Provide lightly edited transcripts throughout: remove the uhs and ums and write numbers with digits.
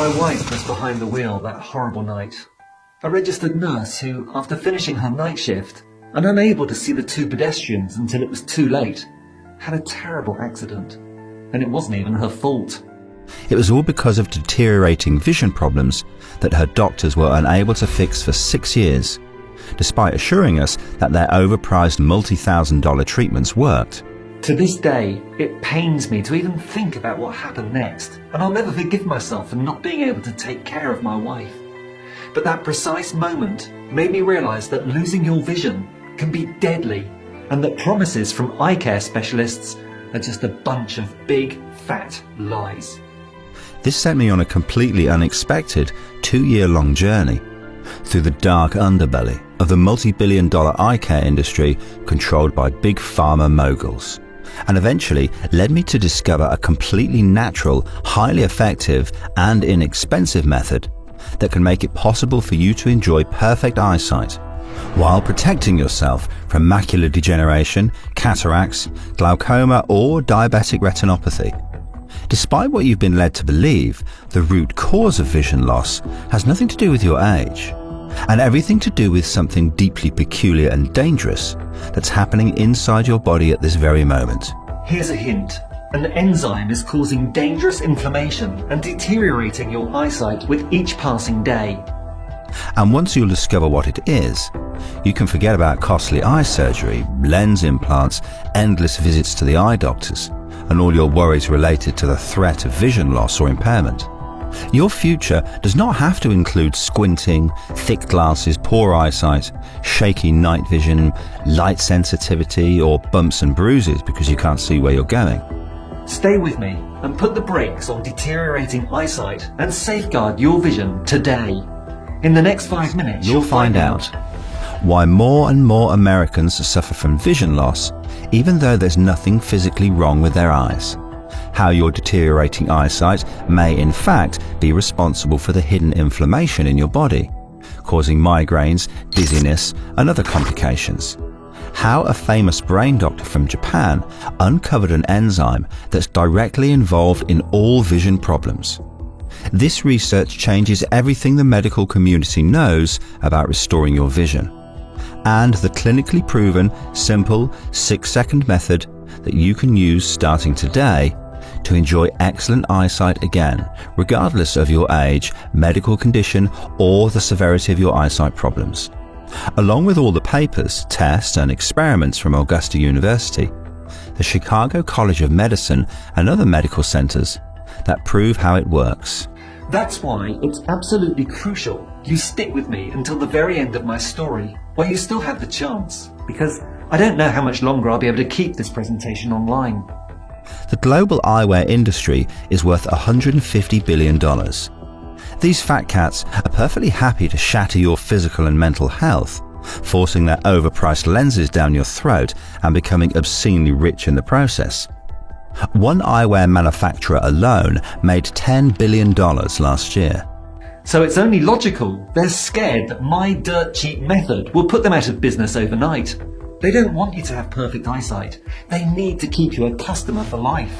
My wife was behind the wheel that horrible night. A registered nurse who, after finishing her night shift and unable to see the two pedestrians until it was too late, had a terrible accident. And it wasn't even her fault. It was all because of deteriorating vision problems that her doctors were unable to fix for 6 years, despite assuring us that their overpriced multi-thousand-dollar treatments worked. To this day, it pains me to even think about what happened next, and I'll never forgive myself for not being able to take care of my wife. But that precise moment made me realise that losing your vision can be deadly, and that promises from eye care specialists are just a bunch of big, fat lies. This sent me on a completely unexpected 2-year-long journey through the dark underbelly of the multi-billion-dollar eye care industry controlled by big pharma moguls, and eventually led me to discover a completely natural, highly effective and inexpensive method that can make it possible for you to enjoy perfect eyesight while protecting yourself from macular degeneration, cataracts, glaucoma or diabetic retinopathy. Despite what you've been led to believe, the root cause of vision loss has nothing to do with your age, and everything to do with something deeply peculiar and dangerous that's happening inside your body at this very moment. Here's a hint. An enzyme is causing dangerous inflammation and deteriorating your eyesight with each passing day. And once you'll discover what it is, you can forget about costly eye surgery, lens implants, endless visits to the eye doctors, and all your worries related to the threat of vision loss or impairment. Your future does not have to include squinting, thick glasses, poor eyesight, shaky night vision, light sensitivity, or bumps and bruises because you can't see where you're going. Stay with me and put the brakes on deteriorating eyesight and safeguard your vision today. In the next 5 minutes, you'll find out why more and more Americans suffer from vision loss, even though there's nothing physically wrong with their eyes. How your deteriorating eyesight may in fact be responsible for the hidden inflammation in your body, causing migraines, dizziness, and other complications. How a famous brain doctor from Japan uncovered an enzyme that's directly involved in all vision problems. This research changes everything the medical community knows about restoring your vision, and the clinically proven, simple, 6-second method that you can use starting today to enjoy excellent eyesight again, regardless of your age, medical condition, or the severity of your eyesight problems. Along with all the papers, tests, and experiments from Augusta University, the Chicago College of Medicine, and other medical centers that prove how it works. That's why it's absolutely crucial you stick with me until the very end of my story, while you still have the chance, because I don't know how much longer I'll be able to keep this presentation online. The global eyewear industry is worth $150 billion. These fat cats are perfectly happy to shatter your physical and mental health, forcing their overpriced lenses down your throat and becoming obscenely rich in the process. One eyewear manufacturer alone made $10 billion last year. So it's only logical they're scared that my dirt cheap method will put them out of business overnight. They don't want you to have perfect eyesight. They need to keep you a customer for life.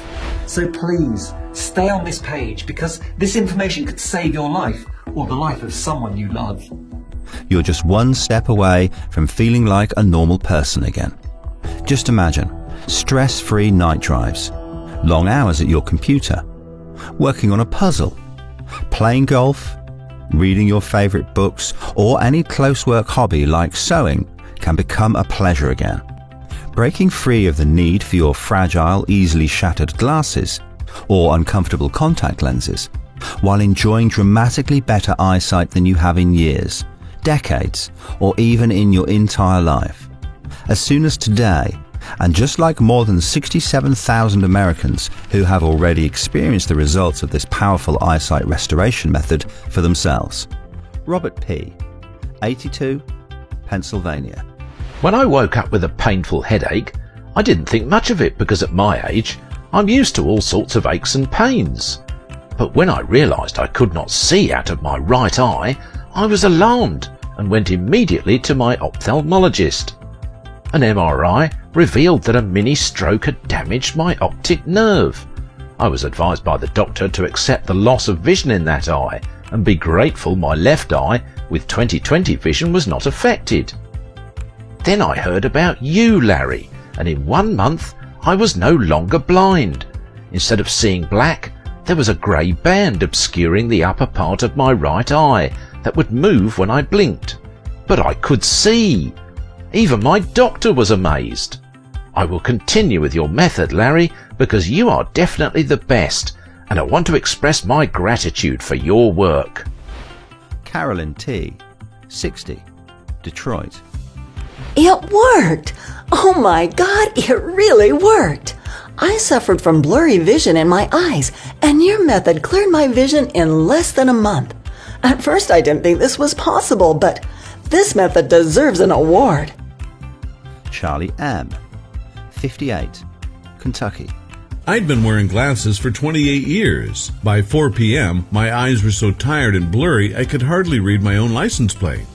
So please, stay on this page because this information could save your life or the life of someone you love. You're just one step away from feeling like a normal person again. Just imagine stress-free night drives, long hours at your computer, working on a puzzle, playing golf, reading your favorite books, or any close work hobby like sewing can become a pleasure again. Breaking free of the need for your fragile, easily shattered glasses or uncomfortable contact lenses, while enjoying dramatically better eyesight than you have in years, decades, or even in your entire life. As soon as today, and just like more than 67,000 Americans who have already experienced the results of this powerful eyesight restoration method for themselves. Robert P., 82, Pennsylvania. When I woke up with a painful headache, I didn't think much of it because at my age, I'm used to all sorts of aches and pains. But when I realised I could not see out of my right eye, I was alarmed and went immediately to my ophthalmologist. An MRI revealed that a mini stroke had damaged my optic nerve. I was advised by the doctor to accept the loss of vision in that eye and be grateful my left eye with 20/20 vision was not affected. Then I heard about you, Larry, and in 1 month I was no longer blind. Instead of seeing black, there was a grey band obscuring the upper part of my right eye that would move when I blinked. But I could see. Even my doctor was amazed. I will continue with your method, Larry, because you are definitely the best, and I want to express my gratitude for your work. Carolyn T., 60, Detroit. It worked! Oh my God, it really worked! I suffered from blurry vision in my eyes, and your method cleared my vision in less than a month. At first I didn't think this was possible, but this method deserves an award. Charlie M., 58, Kentucky. I'd been wearing glasses for 28 years. By 4 p.m., my eyes were so tired and blurry I could hardly read my own license plate.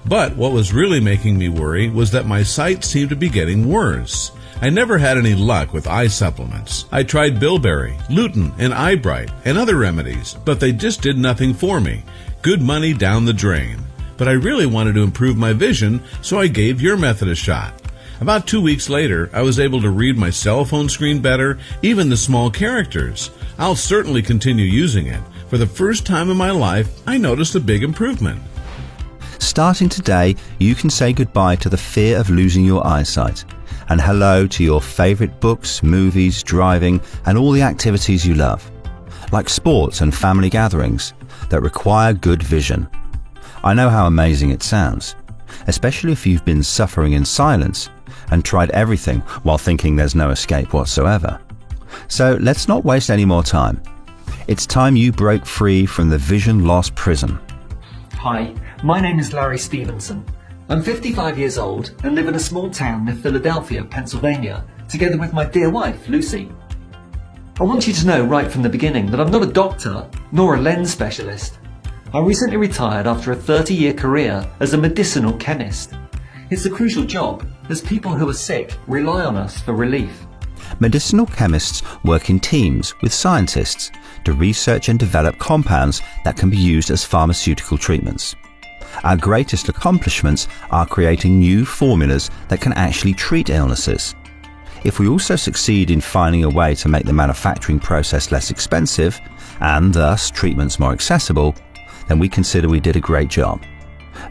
But what was really making me worry was that my sight seemed to be getting worse. I never had any luck with eye supplements. I tried bilberry, lutein, and eyebright, and other remedies, but they just did nothing for me. Good money down the drain. But I really wanted to improve my vision, so I gave your method a shot. About 2 weeks later, I was able to read my cell phone screen better, even the small characters. I'll certainly continue using it. For the first time in my life, I noticed a big improvement. Starting today, you can say goodbye to the fear of losing your eyesight and hello to your favourite books, movies, driving, and all the activities you love, like sports and family gatherings that require good vision. I know how amazing it sounds, especially if you've been suffering in silence and tried everything while thinking there's no escape whatsoever. So let's not waste any more time. It's time you broke free from the vision loss prison. Hi, my name is Larry Stevenson. I'm 55 years old and live in a small town near Philadelphia, Pennsylvania, together with my dear wife, Lucy. I want you to know right from the beginning that I'm not a doctor nor a lens specialist. I recently retired after a 30-year career as a medicinal chemist. It's a crucial job, as people who are sick rely on us for relief. Medicinal chemists work in teams with scientists to research and develop compounds that can be used as pharmaceutical treatments. Our greatest accomplishments are creating new formulas that can actually treat illnesses. If we also succeed in finding a way to make the manufacturing process less expensive, and thus treatments more accessible, then we consider we did a great job.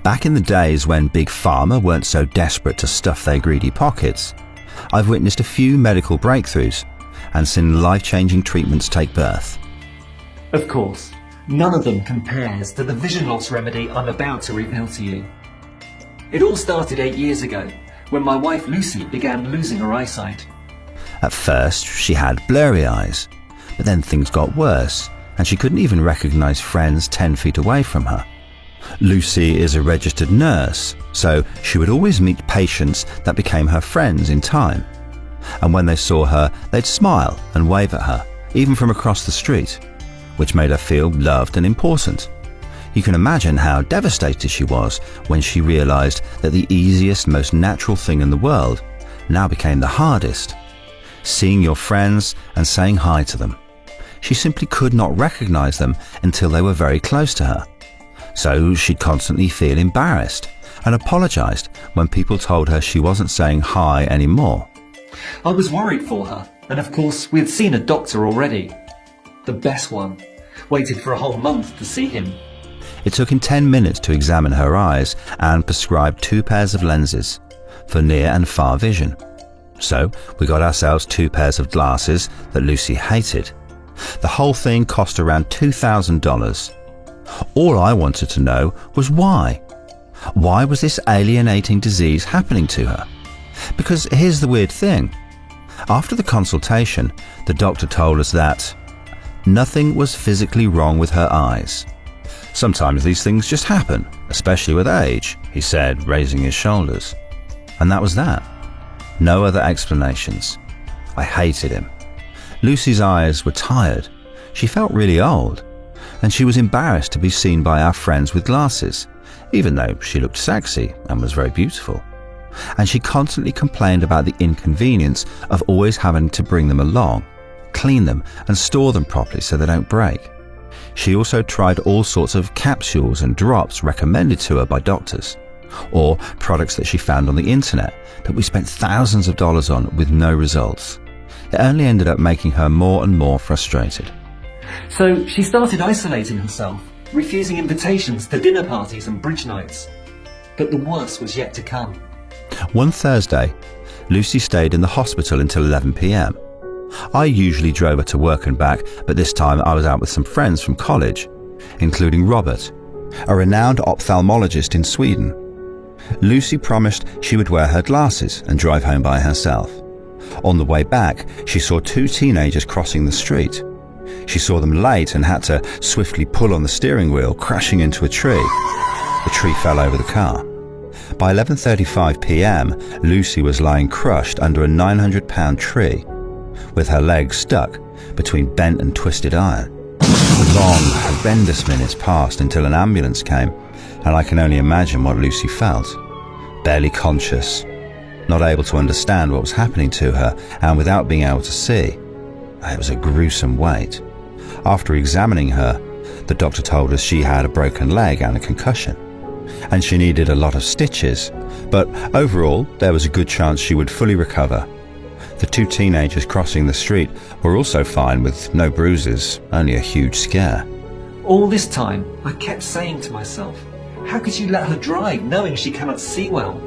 Back in the days when Big Pharma weren't so desperate to stuff their greedy pockets, I've witnessed a few medical breakthroughs and seen life-changing treatments take birth. Of course, none of them compares to the vision loss remedy I'm about to reveal to you. It all started 8 years ago, when my wife Lucy began losing her eyesight. At first, she had blurry eyes, but then things got worse, and she couldn't even recognize friends 10 feet away from her. Lucy is a registered nurse, so she would always meet patients that became her friends in time. And when they saw her, they'd smile and wave at her, even from across the street, which made her feel loved and important. You can imagine how devastated she was when she realized that the easiest, most natural thing in the world now became the hardest. Seeing your friends and saying hi to them. She simply could not recognize them until they were very close to her. So she'd constantly feel embarrassed and apologized when people told her she wasn't saying hi anymore. I was worried for her, and of course we had seen a doctor already. The best one. Waited for a whole month to see him. It took him 10 minutes to examine her eyes and prescribe 2 pairs of lenses for near and far vision. So we got ourselves 2 pairs of glasses that Lucy hated. The whole thing cost around $2,000. All I wanted to know was why. Why was this alienating disease happening to her? Because here's the weird thing. After the consultation, the doctor told us that nothing was physically wrong with her eyes. Sometimes these things just happen, especially with age, he said, raising his shoulders. And that was that. No other explanations. I hated him. Lucy's eyes were tired. She felt really old. And she was embarrassed to be seen by our friends with glasses, even though she looked sexy and was very beautiful. And she constantly complained about the inconvenience of always having to bring them along, clean them and store them properly so they don't break. She also tried all sorts of capsules and drops recommended to her by doctors, or products that she found on the internet that we spent thousands of dollars on with no results. It only ended up making her more and more frustrated. So she started isolating herself, refusing invitations to dinner parties and bridge nights. But the worst was yet to come. One Thursday, Lucy stayed in the hospital until 11 p.m. I usually drove her to work and back, but this time I was out with some friends from college, including Robert, a renowned ophthalmologist in Sweden. Lucy promised she would wear her glasses and drive home by herself. On the way back, she saw two teenagers crossing the street. She saw them late and had to swiftly pull on the steering wheel, crashing into a tree. The tree fell over the car. By 11:35 p.m, Lucy was lying crushed under a 900-pound tree, with her legs stuck between bent and twisted iron. Long, horrendous minutes passed until an ambulance came, and I can only imagine what Lucy felt. Barely conscious, not able to understand what was happening to her, and without being able to see. It was a gruesome wait. After examining her, the doctor told us she had a broken leg and a concussion, and she needed a lot of stitches, but overall there was a good chance she would fully recover. The two teenagers crossing the street were also fine with no bruises, only a huge scare. All this time, I kept saying to myself, how could you let her drive knowing she cannot see well?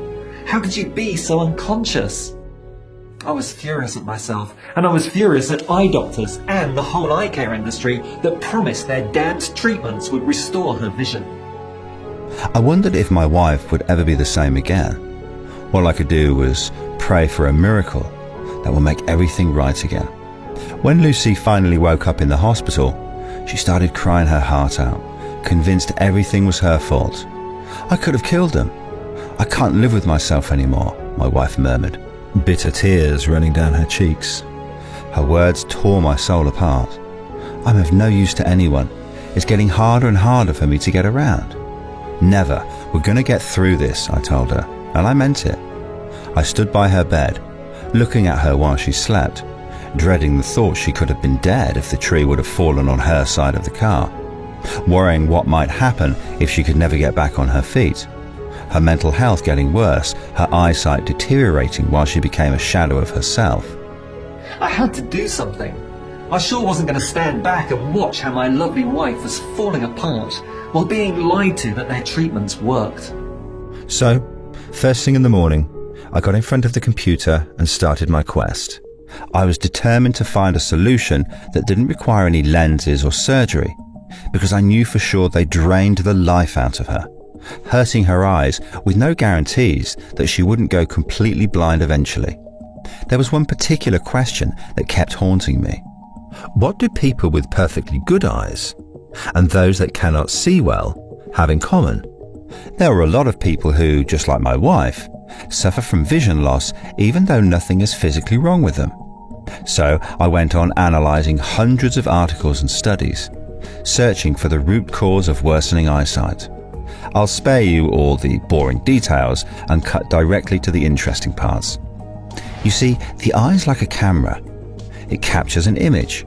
How could you be so unconscious? I was furious at myself, and I was furious at eye doctors and the whole eye care industry that promised their damned treatments would restore her vision. I wondered if my wife would ever be the same again. All I could do was pray for a miracle that will make everything right again. When Lucy finally woke up in the hospital, she started crying her heart out, convinced everything was her fault. I could have killed them. I can't live with myself anymore, my wife murmured, bitter tears running down her cheeks. Her words tore my soul apart. I'm of no use to anyone. It's getting harder and harder for me to get around. Never. We're going to get through this, I told her, and I meant it. I stood by her bed, looking at her while she slept, dreading the thought she could have been dead if the tree would have fallen on her side of the car, worrying what might happen if she could never get back on her feet, her mental health getting worse, her eyesight deteriorating while she became a shadow of herself. I had to do something. I sure wasn't going to stand back and watch how my lovely wife was falling apart while being lied to that their treatments worked. So, first thing in the morning, I got in front of the computer and started my quest. I was determined to find a solution that didn't require any lenses or surgery, because I knew for sure they drained the life out of her, hurting her eyes with no guarantees that she wouldn't go completely blind eventually. There was one particular question that kept haunting me. What do people with perfectly good eyes and those that cannot see well have in common? There are a lot of people who, just like my wife, suffer from vision loss even though nothing is physically wrong with them. So I went on analysing hundreds of articles and studies, searching for the root cause of worsening eyesight. I'll spare you all the boring details and cut directly to the interesting parts. You see, the eye is like a camera. It captures an image,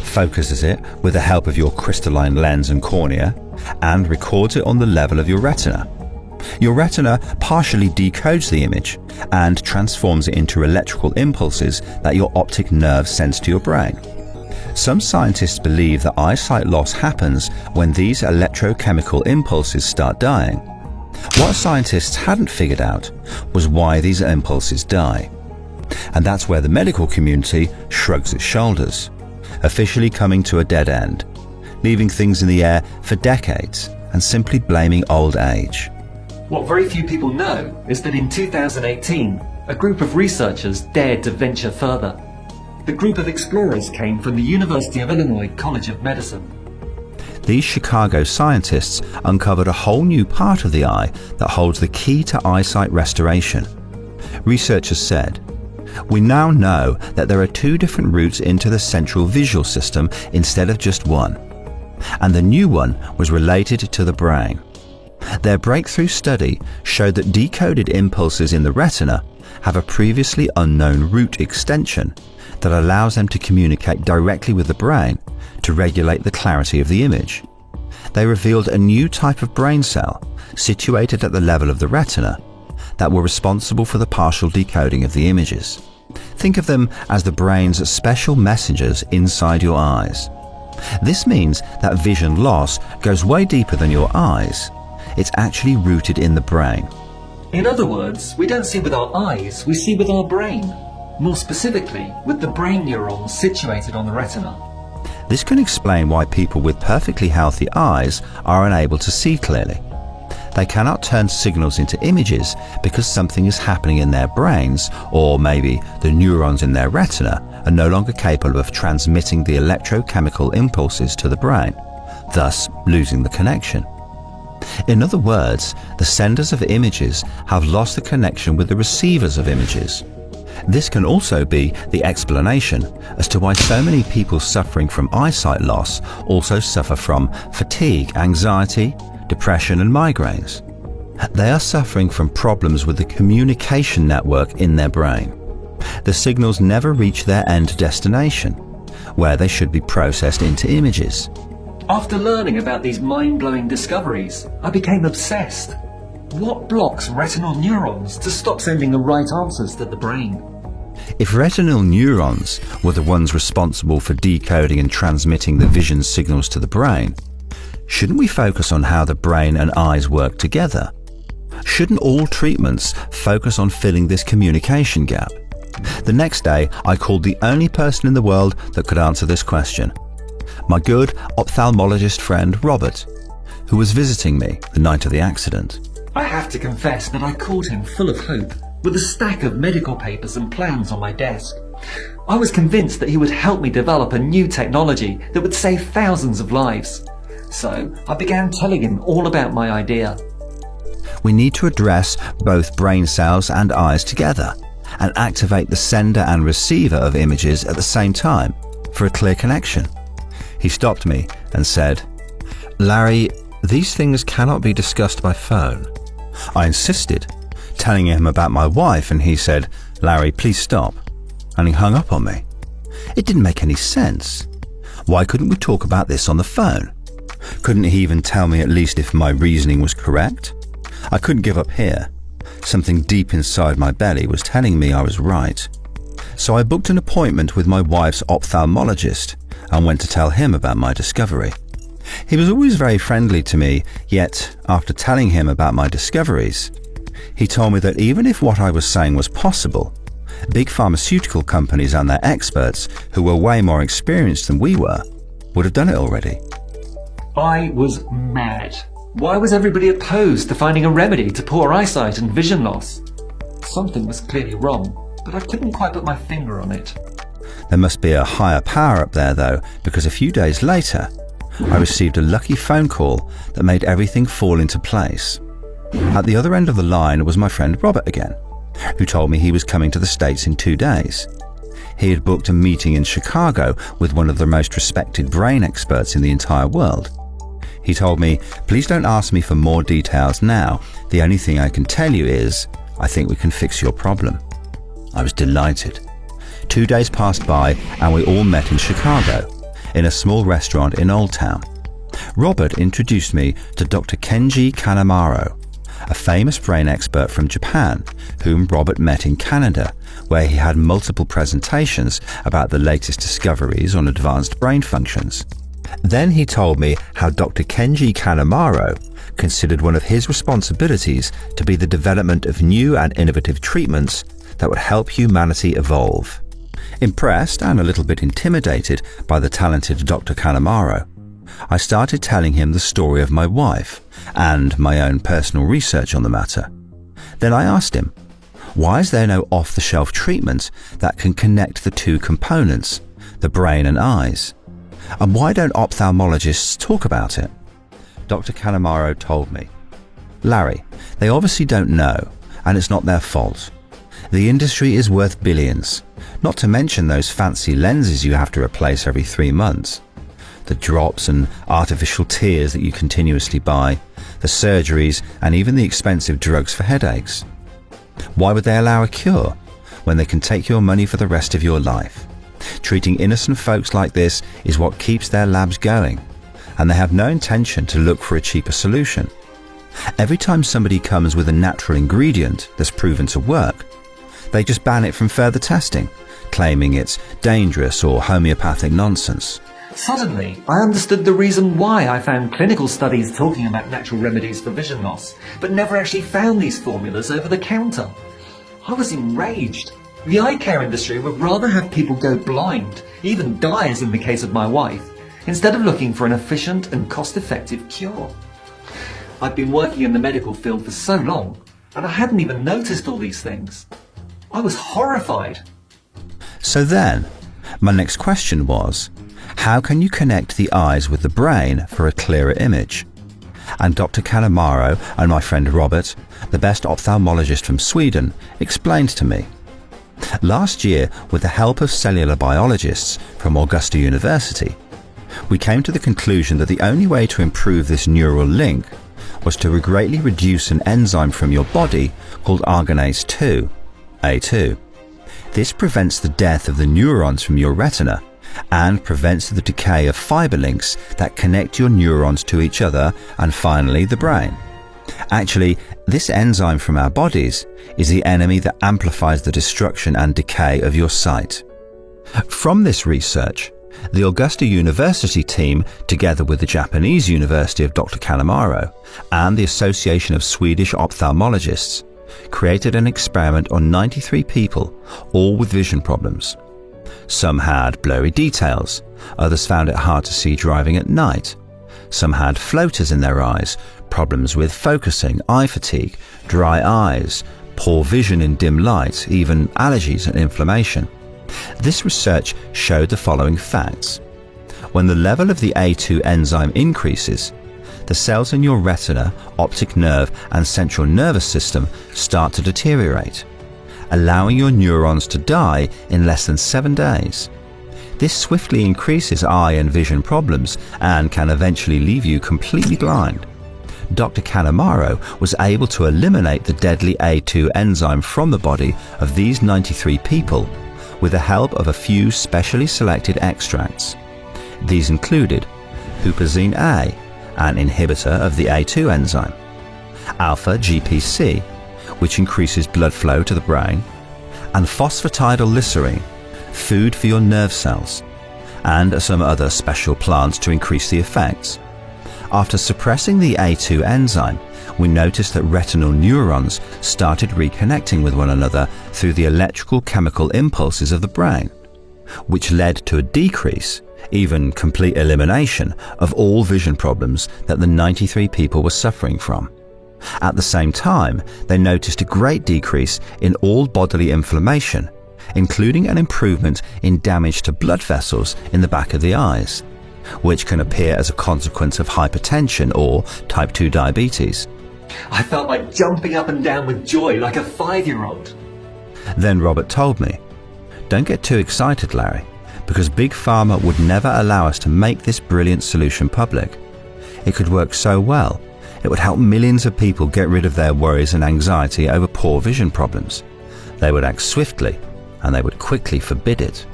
focuses it with the help of your crystalline lens and cornea, and records it on the level of your retina. Your retina partially decodes the image and transforms it into electrical impulses that your optic nerve sends to your brain. Some scientists believe that eyesight loss happens when these electrochemical impulses start dying. What scientists hadn't figured out was why these impulses die. And that's where the medical community shrugs its shoulders, officially coming to a dead end, leaving things in the air for decades and simply blaming old age. What very few people know is that in 2018, a group of researchers dared to venture further. The group of explorers came from the University of Illinois College of Medicine. These Chicago scientists uncovered a whole new part of the eye that holds the key to eyesight restoration. Researchers said, "We now know that there are two different routes into the central visual system instead of just one, and the new one was related to the brain." Their breakthrough study showed that decoded impulses in the retina have a previously unknown route extension that allows them to communicate directly with the brain to regulate the clarity of the image. They revealed a new type of brain cell situated at the level of the retina that were responsible for the partial decoding of the images. Think of them as the brain's special messengers inside your eyes. This means that vision loss goes way deeper than your eyes. It's actually rooted in the brain. In other words, we don't see with our eyes, we see with our brain. More specifically, with the brain neurons situated on the retina. This can explain why people with perfectly healthy eyes are unable to see clearly. They cannot turn signals into images because something is happening in their brains, or maybe the neurons in their retina are no longer capable of transmitting the electrochemical impulses to the brain, thus losing the connection. In other words, the senders of images have lost the connection with the receivers of images. This can also be the explanation as to why so many people suffering from eyesight loss also suffer from fatigue, anxiety, depression and migraines. They are suffering from problems with the communication network in their brain. The signals never reach their end destination, where they should be processed into images. After learning about these mind-blowing discoveries, I became obsessed. What blocks retinal neurons to stop sending the right answers to the brain? If retinal neurons were the ones responsible for decoding and transmitting the vision signals to the brain, shouldn't we focus on how the brain and eyes work together? Shouldn't all treatments focus on filling this communication gap? The next day, I called the only person in the world that could answer this question. My good ophthalmologist friend Robert, who was visiting me the night of the accident. I have to confess that I called him full of hope, with a stack of medical papers and plans on my desk. I was convinced that he would help me develop a new technology that would save thousands of lives. So I began telling him all about my idea. We need to address both brain cells and eyes together and activate the sender and receiver of images at the same time for a clear connection. He stopped me and said, "Larry, these things cannot be discussed by phone." I insisted, telling him about my wife, and he said, "Larry, please stop." And he hung up on me. It didn't make any sense. Why couldn't we talk about this on the phone? Couldn't he even tell me at least if my reasoning was correct? I couldn't give up here. Something deep inside my belly was telling me I was right. So I booked an appointment with my wife's ophthalmologist and went to tell him about my discovery. He was always very friendly to me, yet after telling him about my discoveries, he told me that even if what I was saying was possible, big pharmaceutical companies and their experts, who were way more experienced than we were, would have done it already. I was mad. Why was everybody opposed to finding a remedy to poor eyesight and vision loss? Something was clearly wrong, but I couldn't quite put my finger on it. There must be a higher power up there though, because a few days later, I received a lucky phone call that made everything fall into place. At the other end of the line was my friend Robert again, who told me he was coming to the States in 2 days. He had booked a meeting in Chicago with one of the most respected brain experts in the entire world. He told me, "Please don't ask me for more details now. The only thing I can tell you is, I think we can fix your problem." I was delighted. 2 days passed by and we all met in Chicago, in a small restaurant in Old Town. Robert introduced me to Dr. Kenji Kanemaru, a famous brain expert from Japan, whom Robert met in Canada, where he had multiple presentations about the latest discoveries on advanced brain functions. Then he told me how Dr. Kenji Kanemaru considered one of his responsibilities to be the development of new and innovative treatments that would help humanity evolve. Impressed and a little bit intimidated by the talented Dr. Kanemaru, I started telling him the story of my wife and my own personal research on the matter. Then I asked him, why is there no off-the-shelf treatment that can connect the two components, the brain and eyes? And why don't ophthalmologists talk about it? Dr. Kanemaru told me, "Larry, they obviously don't know, and it's not their fault. The industry is worth billions, not to mention those fancy lenses you have to replace every 3 months. The drops and artificial tears that you continuously buy, the surgeries and even the expensive drugs for headaches. Why would they allow a cure when they can take your money for the rest of your life? Treating innocent folks like this is what keeps their labs going, and they have no intention to look for a cheaper solution. Every time somebody comes with a natural ingredient that's proven to work, they just ban it from further testing, claiming it's dangerous or homeopathic nonsense. Suddenly, I understood the reason why I found clinical studies talking about natural remedies for vision loss, but never actually found these formulas over the counter. I was enraged. The eye care industry would rather have people go blind, even die as in the case of my wife, instead of looking for an efficient and cost-effective cure. I'd been working in the medical field for so long, and I hadn't even noticed all these things. I was horrified. So then, my next question was, how can you connect the eyes with the brain for a clearer image? And Dr. Kanamaro and my friend Robert, the best ophthalmologist from Sweden, explained to me. Last year, with the help of cellular biologists from Augusta University, we came to the conclusion that the only way to improve this neural link was to greatly reduce an enzyme from your body called arginase 2, A2. This prevents the death of the neurons from your retina and prevents the decay of fiber links that connect your neurons to each other and finally the brain. Actually, this enzyme from our bodies is the enemy that amplifies the destruction and decay of your sight. From this research, the Augusta University team, together with the Japanese University of Dr. Kanamaro and the Association of Swedish Ophthalmologists, created an experiment on 93 people, all with vision problems. Some had blurry details, others found it hard to see driving at night. Some had floaters in their eyes, problems with focusing, eye fatigue, dry eyes, poor vision in dim light, even allergies and inflammation. This research showed the following facts. When the level of the A2 enzyme increases, the cells in your retina, optic nerve and central nervous system start to deteriorate, allowing your neurons to die in less than 7 days. This swiftly increases eye and vision problems and can eventually leave you completely blind. Dr. Kanamaro was able to eliminate the deadly A2 enzyme from the body of these 93 people with the help of a few specially selected extracts. These included huperzine A, an inhibitor of the A2 enzyme, alpha GPC, which increases blood flow to the brain, and phosphatidylglycerine, food for your nerve cells, and some other special plants to increase the effects. After suppressing the A2 enzyme, we noticed that retinal neurons started reconnecting with one another through the electrical chemical impulses of the brain, which led to a decrease, even complete elimination, of all vision problems that the 93 people were suffering from. At the same time, they noticed a great decrease in all bodily inflammation, including an improvement in damage to blood vessels in the back of the eyes, which can appear as a consequence of hypertension or type 2 diabetes. I felt like jumping up and down with joy like a 5-year-old. Then Robert told me, "Don't get too excited, Larry, because Big Pharma would never allow us to make this brilliant solution public. It could work so well, it would help millions of people get rid of their worries and anxiety over poor vision problems. They would act swiftly, and they would quickly forbid it.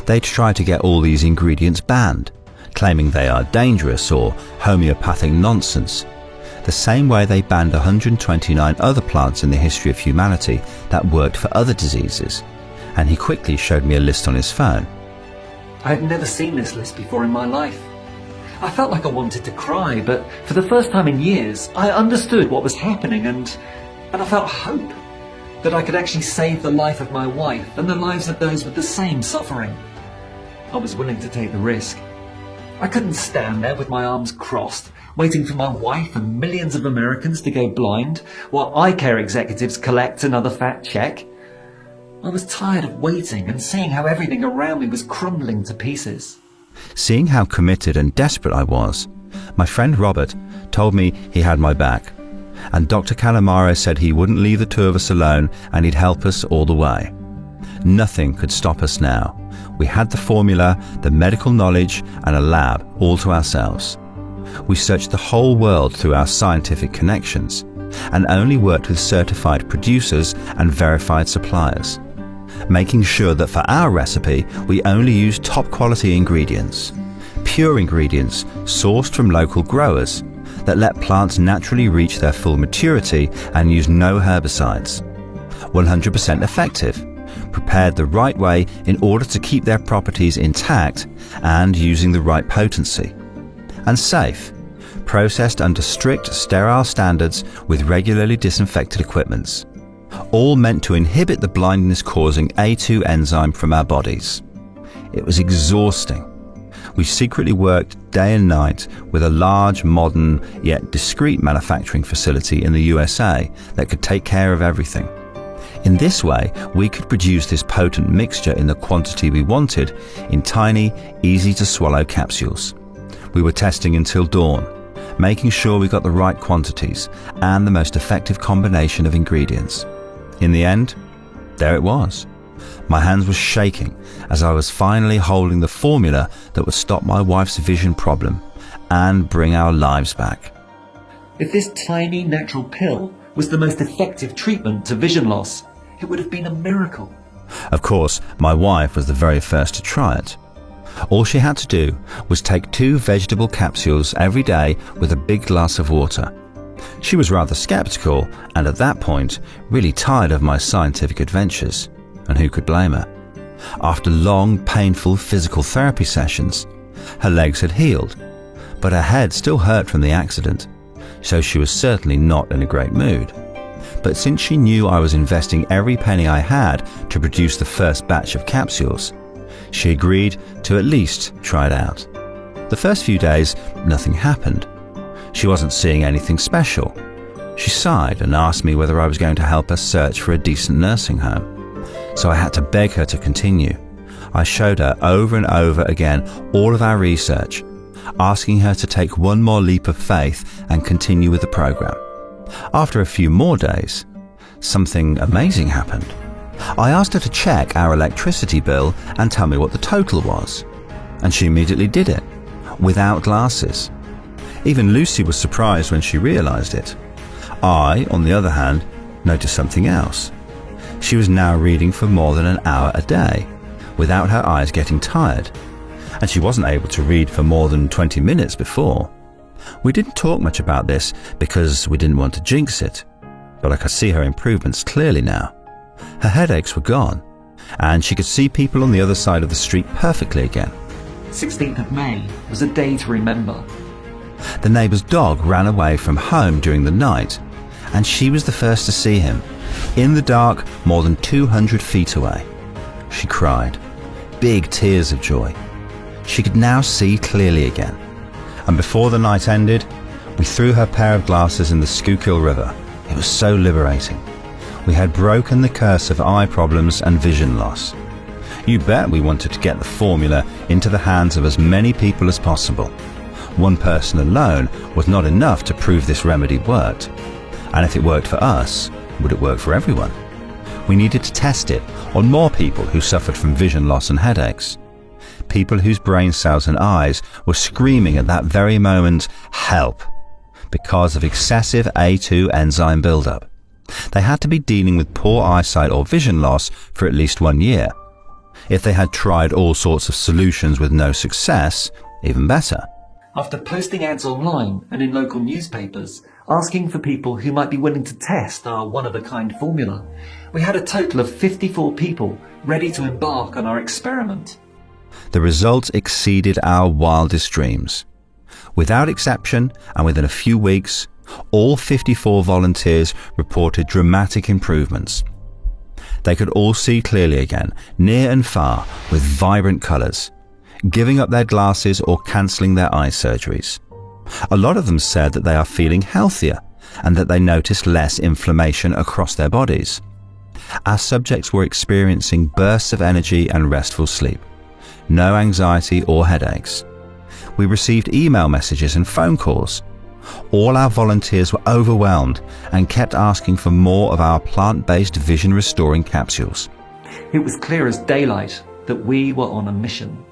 They'd try to get all these ingredients banned, claiming they are dangerous or homeopathic nonsense, the same way they banned 129 other plants in the history of humanity that worked for other diseases." And he quickly showed me a list on his phone. I had never seen this list before in my life. I felt like I wanted to cry, but for the first time in years, I understood what was happening and I felt hope that I could actually save the life of my wife and the lives of those with the same suffering. I was willing to take the risk. I couldn't stand there with my arms crossed, waiting for my wife and millions of Americans to go blind while eye care executives collect another fat check. I was tired of waiting and seeing how everything around me was crumbling to pieces. Seeing how committed and desperate I was, my friend Robert told me he had my back, and Dr. Kanamaro said he wouldn't leave the two of us alone and he'd help us all the way. Nothing could stop us now. We had the formula, the medical knowledge, and a lab all to ourselves. We searched the whole world through our scientific connections and only worked with certified producers and verified suppliers. making sure that for our recipe we only use top quality ingredients, pure ingredients sourced from local growers that let plants naturally reach their full maturity and use no herbicides. 100% effective, prepared the right way in order to keep their properties intact and using the right potency. And safe, processed under strict sterile standards with regularly disinfected equipments, all meant to inhibit the blindness-causing A2 enzyme from our bodies. It was exhausting. We secretly worked day and night with a large, modern, yet discreet manufacturing facility in the USA that could take care of everything. In this way, we could produce this potent mixture in the quantity we wanted in tiny, easy-to-swallow capsules. We were testing until dawn, making sure we got the right quantities and the most effective combination of ingredients. In the end, there it was. My hands were shaking as I was finally holding the formula that would stop my wife's vision problem and bring our lives back. If this tiny natural pill was the most effective treatment to vision loss, it would have been a miracle. Of course, my wife was the very first to try it. All she had to do was take 2 vegetable capsules every day with a big glass of water. She was rather skeptical and at that point really tired of my scientific adventures, and who could blame her? After long, painful physical therapy sessions, her legs had healed, but her head still hurt from the accident, so she was certainly not in a great mood. But since she knew I was investing every penny I had to produce the first batch of capsules, she agreed to at least try it out. The first few days, nothing happened. She wasn't seeing anything special. She sighed and asked me whether I was going to help her search for a decent nursing home. So I had to beg her to continue. I showed her over and over again all of our research, asking her to take one more leap of faith and continue with the program. After a few more days, something amazing happened. I asked her to check our electricity bill and tell me what the total was, and she immediately did it, without glasses. Even Lucy was surprised when she realized it. I, on the other hand, noticed something else. She was now reading for more than an hour a day, without her eyes getting tired, and she wasn't able to read for more than 20 minutes before. We didn't talk much about this because we didn't want to jinx it, but I could see her improvements clearly now. Her headaches were gone, and she could see people on the other side of the street perfectly again. 16th of May was a day to remember. The neighbour's dog ran away from home during the night, and she was the first to see him, in the dark more than 200 feet away. She cried, big tears of joy. She could now see clearly again, and before the night ended, we threw her pair of glasses in the Schuylkill River. It was so liberating. We had broken the curse of eye problems and vision loss. You bet we wanted to get the formula into the hands of as many people as possible. One person alone was not enough to prove this remedy worked. And if it worked for us, would it work for everyone? We needed to test it on more people who suffered from vision loss and headaches. People whose brain cells and eyes were screaming at that very moment, help, because of excessive A2 enzyme buildup. They had to be dealing with poor eyesight or vision loss for at least 1 year. If they had tried all sorts of solutions with no success, even better. After posting ads online and in local newspapers, asking for people who might be willing to test our one-of-a-kind formula, we had a total of 54 people ready to embark on our experiment. The result exceeded our wildest dreams. Without exception, and within a few weeks, all 54 volunteers reported dramatic improvements. They could all see clearly again, near and far, with vibrant colours, giving up their glasses or cancelling their eye surgeries. A lot of them said that they are feeling healthier and that they noticed less inflammation across their bodies. Our subjects were experiencing bursts of energy and restful sleep. No anxiety or headaches. We received email messages and phone calls. All our volunteers were overwhelmed and kept asking for more of our plant-based vision-restoring capsules. It was clear as daylight that we were on a mission.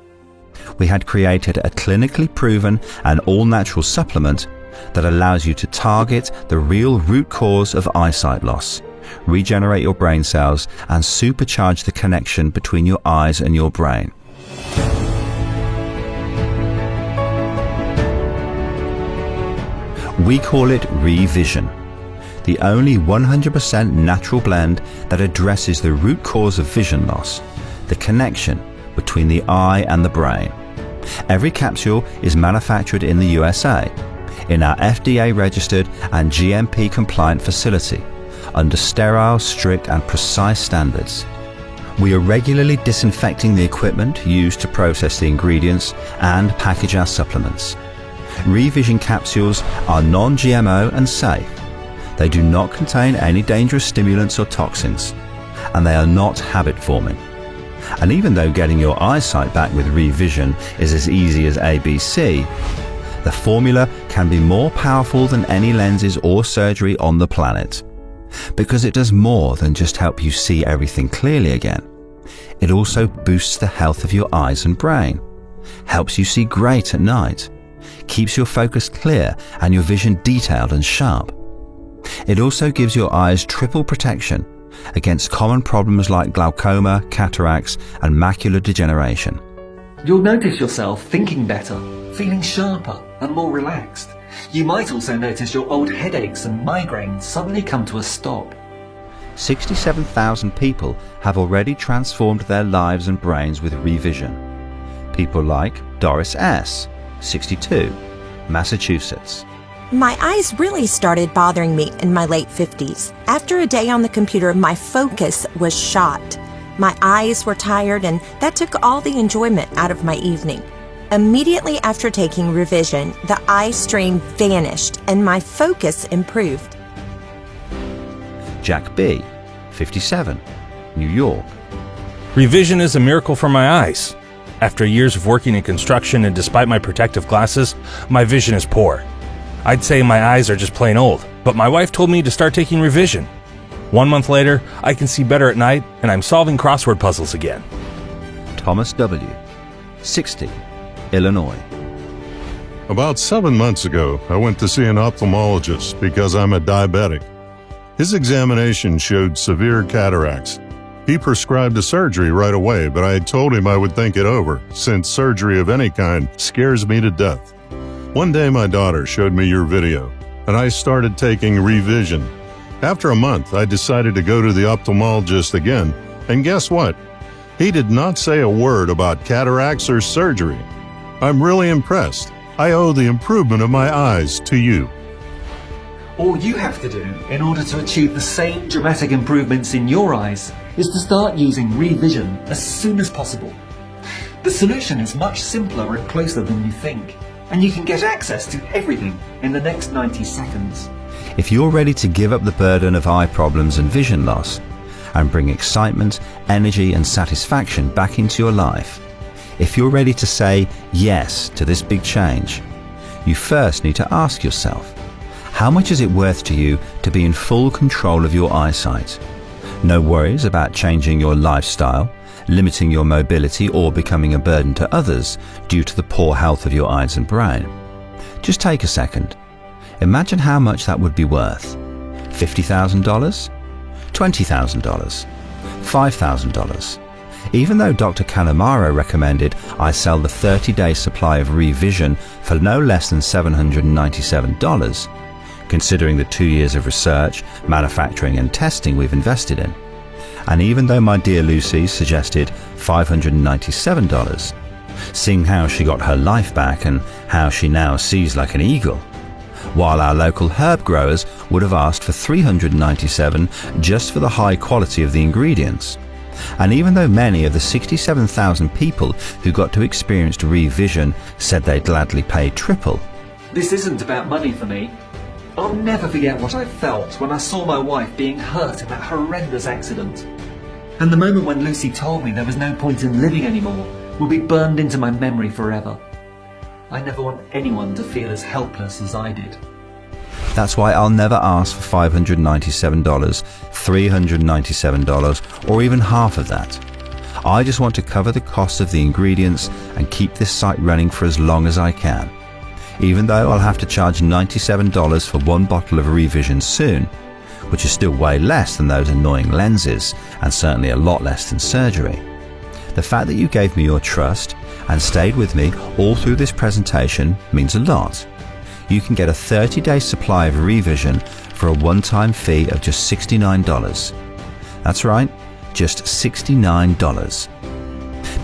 We had created a clinically proven and all-natural supplement that allows you to target the real root cause of eyesight loss regenerate your brain cells, and supercharge the connection between your eyes and your brain. We call it ReVision, the only 100% natural blend that addresses the root cause of vision loss, the connection between the eye and the brain. Every capsule is manufactured in the USA, in our FDA-registered and GMP-compliant facility, under sterile, strict and precise standards. We are regularly disinfecting the equipment used to process the ingredients and package our supplements. ReVision capsules are non-GMO and safe. They do not contain any dangerous stimulants or toxins, and they are not habit-forming. And even though getting your eyesight back with ReVision is as easy as ABC, the formula can be more powerful than any lenses or surgery on the planet. Because it does more than just help you see everything clearly again. It also boosts the health of your eyes and brain, helps you see great at night, keeps your focus clear and your vision detailed and sharp. It also gives your eyes triple protection against common problems like glaucoma, cataracts, and macular degeneration. You'll notice yourself thinking better, feeling sharper and more relaxed. You might also notice your old headaches and migraines suddenly come to a stop. 67,000 people have already transformed their lives and brains with ReVision. People like Doris S., 62, Massachusetts. My eyes really started bothering me in my late 50s. After a day on the computer, my focus was shot. My eyes were tired, and that took all the enjoyment out of my evening. Immediately after taking ReVision, the eye strain vanished and my focus improved. Jack B., 57, New York. ReVision is a miracle for my eyes. After years of working in construction and despite my protective glasses, my vision is poor. I'd say my eyes are just plain old, but my wife told me to start taking ReVision. 1 month later, I can see better at night and I'm solving crossword puzzles again. Thomas W., 60, Illinois. About 7 months ago, I went to see an ophthalmologist because I'm a diabetic. His examination showed severe cataracts. He prescribed a surgery right away, but I had told him I would think it over, since surgery of any kind scares me to death. One day my daughter showed me your video, and I started taking ReVision. After a month, I decided to go to the ophthalmologist again, and guess what? He did not say a word about cataracts or surgery. I'm really impressed. I owe the improvement of my eyes to you. All you have to do in order to achieve the same dramatic improvements in your eyes is to start using ReVision as soon as possible. The solution is much simpler and closer than you think, and you can get access to everything in the next 90 seconds. If you're ready to give up the burden of eye problems and vision loss and bring excitement, energy and satisfaction back into your life, if you're ready to say yes to this big change, you first need to ask yourself, how much is it worth to you to be in full control of your eyesight? No worries about changing your lifestyle, limiting your mobility or becoming a burden to others due to the poor health of your eyes and brain. Just take a second. Imagine how much that would be worth. $50,000? $20,000? $5,000? Even though Dr. Kanemaru recommended I sell the 30-day supply of ReVision for no less than $797, considering the 2 years of research, manufacturing and testing we've invested in. And even though my dear Lucy suggested $597, seeing how she got her life back and how she now sees like an eagle, while our local herb growers would have asked for $397 just for the high quality of the ingredients. And even though many of the 67,000 people who got to experience ReVision said they'd gladly pay triple. This isn't about money for me. I'll never forget what I felt when I saw my wife being hurt in that horrendous accident. And the moment when Lucy told me there was no point in living anymore will be burned into my memory forever. I never want anyone to feel as helpless as I did. That's why I'll never ask for $597, $397, or even half of that. I just want to cover the cost of the ingredients and keep this site running for as long as I can. Even though I'll have to charge $97 for one bottle of ReVision soon, which is still way less than those annoying lenses and certainly a lot less than surgery. The fact that you gave me your trust and stayed with me all through this presentation means a lot. You can get a 30-day supply of ReVision for a one-time fee of just $69. That's right, just $69.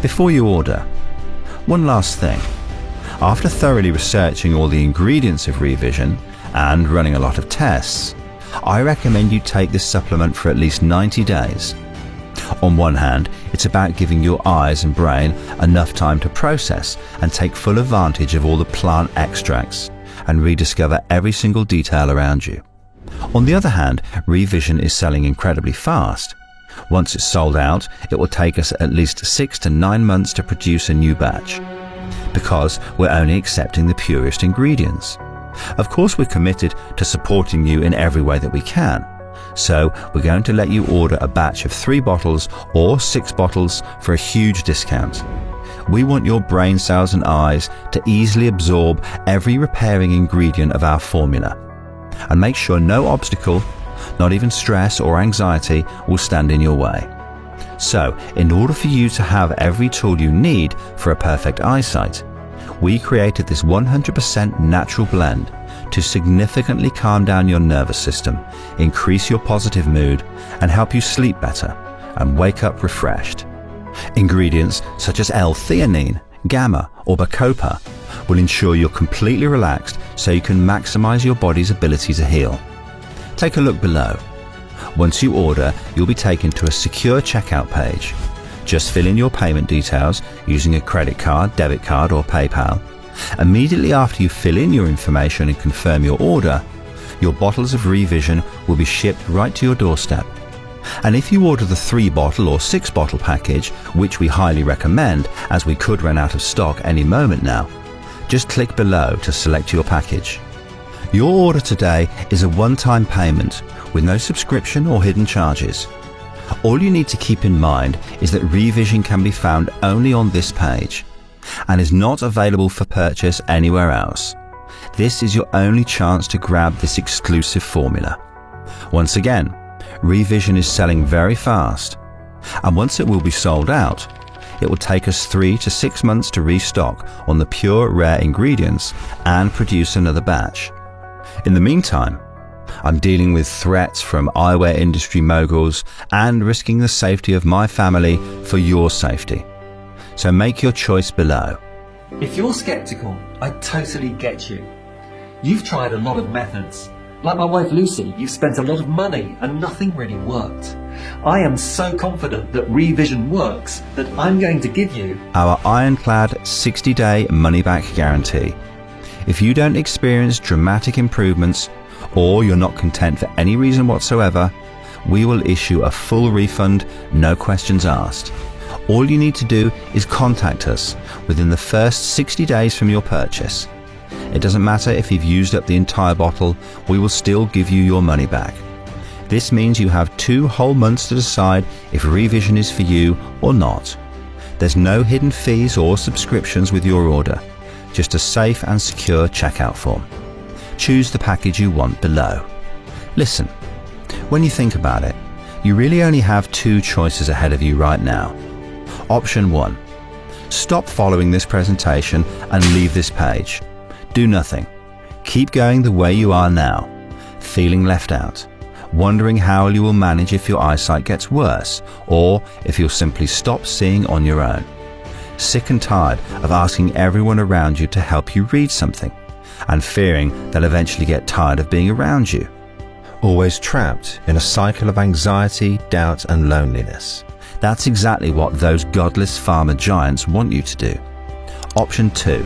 Before you order, one last thing. After thoroughly researching all the ingredients of ReVision and running a lot of tests, I recommend you take this supplement for at least 90 days. On one hand, it's about giving your eyes and brain enough time to process and take full advantage of all the plant extracts and rediscover every single detail around you. On the other hand, ReVision is selling incredibly fast. Once it's sold out, it will take us at least 6 to 9 months to produce a new batch, because we're only accepting the purest ingredients. Of course, we're committed to supporting you in every way that we can. So we're going to let you order a batch of 3 bottles or 6 bottles for a huge discount. We want your brain cells and eyes to easily absorb every repairing ingredient of our formula, and make sure no obstacle, not even stress or anxiety, will stand in your way. So, in order for you to have every tool you need for a perfect eyesight, we created this 100% natural blend to significantly calm down your nervous system, increase your positive mood, and help you sleep better and wake up refreshed. Ingredients such as L-theanine, gamma, or bacopa will ensure you're completely relaxed so you can maximize your body's ability to heal. Take a look below. Once you order, you'll be taken to a secure checkout page. Just fill in your payment details using a credit card, debit card, or PayPal. Immediately after you fill in your information and confirm your order, your bottles of ReVision will be shipped right to your doorstep. And if you order the 3-bottle or 6-bottle package, which we highly recommend as we could run out of stock any moment now, just click below to select your package. Your order today is a one-time payment with no subscription or hidden charges. All you need to keep in mind is that ReVision can be found only on this page and is not available for purchase anywhere else. This is your only chance to grab this exclusive formula. Once again, ReVision is selling very fast, and once it will be sold out, it will take us 3 to 6 months to restock on the pure rare ingredients and produce another batch. In the meantime, I'm dealing with threats from eyewear industry moguls and risking the safety of my family for your safety. So make your choice below. If you're skeptical, I totally get you. You've tried a lot of methods. Like my wife Lucy, you've spent a lot of money and nothing really worked. I am so confident that ReVision works that I'm going to give you our ironclad 60-day money-back guarantee. If you don't experience dramatic improvements, or you're not content for any reason whatsoever, we will issue a full refund, no questions asked. All you need to do is contact us within the first 60 days from your purchase. It doesn't matter if you've used up the entire bottle, we will still give you your money back. This means you have 2 whole months to decide if ReVision is for you or not. There's no hidden fees or subscriptions with your order, just a safe and secure checkout form. Choose the package you want below. Listen, when you think about it, you really only have 2 choices ahead of you right now. Option 1. Stop following this presentation and leave this page. Do nothing. Keep going the way you are now, feeling left out, wondering how you will manage if your eyesight gets worse, or if you'll simply stop seeing on your own. Sick and tired of asking everyone around you to help you read something, and fearing they'll eventually get tired of being around you. Always trapped in a cycle of anxiety, doubt, and loneliness. That's exactly what those godless pharma giants want you to do. Option 2.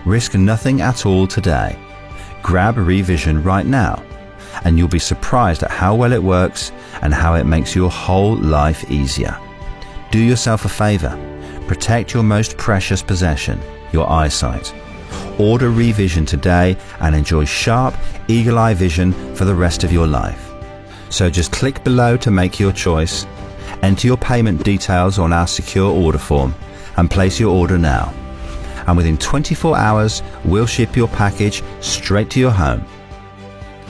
Risk nothing at all today. Grab ReVision right now, and you'll be surprised at how well it works and how it makes your whole life easier. Do yourself a favor. Protect your most precious possession, your eyesight. Order ReVision today and enjoy sharp, eagle-eye vision for the rest of your life. So just click below to make your choice, enter your payment details on our secure order form, and place your order now. And within 24 hours, we'll ship your package straight to your home.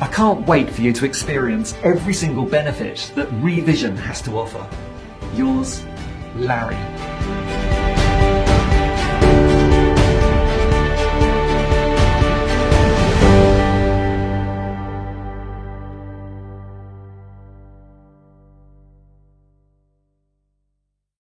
I can't wait for you to experience every single benefit that ReVision has to offer. Yours, Larry.